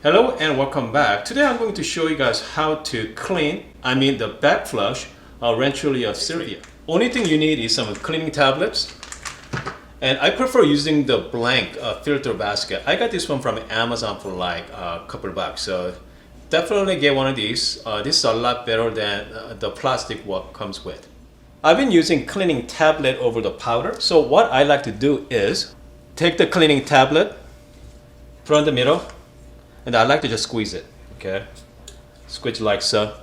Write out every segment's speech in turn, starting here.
Hello and welcome back. Today I'm going to show you guys how to clean, the Backflush Rancilio Silvia. Only thing you need is some cleaning tablets. And I prefer using the blank filter basket. I got this one from Amazon for like a couple of bucks. So definitely get one of these. This is a lot better than the plastic what comes with. I've been using cleaning tablet over the powder. So what I like to do is take the cleaning tablet, put it in the middle, and I like to just squeeze it, okay? Squeeze like so.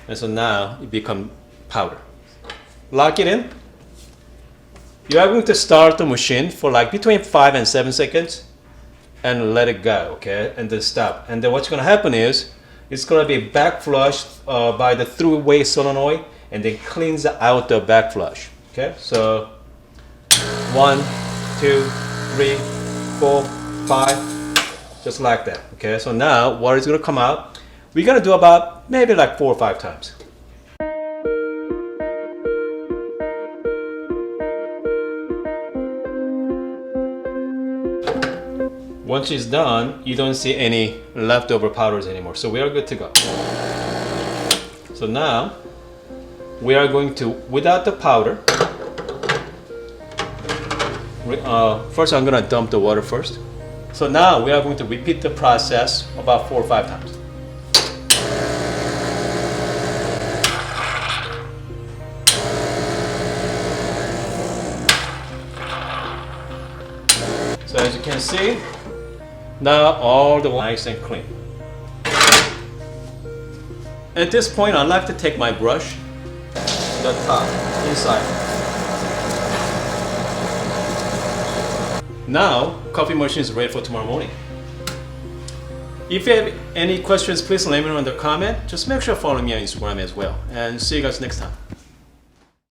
And so now it becomes powder. Lock it in. You are going to start the machine for like between 5 and 7 seconds and let it go, okay? And then stop. And then what's gonna happen is it's gonna be backflushed by the three-way solenoid and then cleans out the backflush, okay? So 1, 2, 3, 4, 5. Just like that, okay? So now water is gonna come out. We're gonna do about maybe like 4 or 5 times. Once it's done, you don't see any leftover powders anymore. So we are good to go. So now we are going to, without the powder, first I'm gonna dump the water first. So now we are going to repeat the process about 4 or 5 times. So as you can see, now all the water is nice and clean. At this point, I like to take my brush, the top, inside. Now, coffee machine is ready for tomorrow morning. If you have any questions, please let me know in the comment. Just make sure to follow me on Instagram as well. And see you guys next time.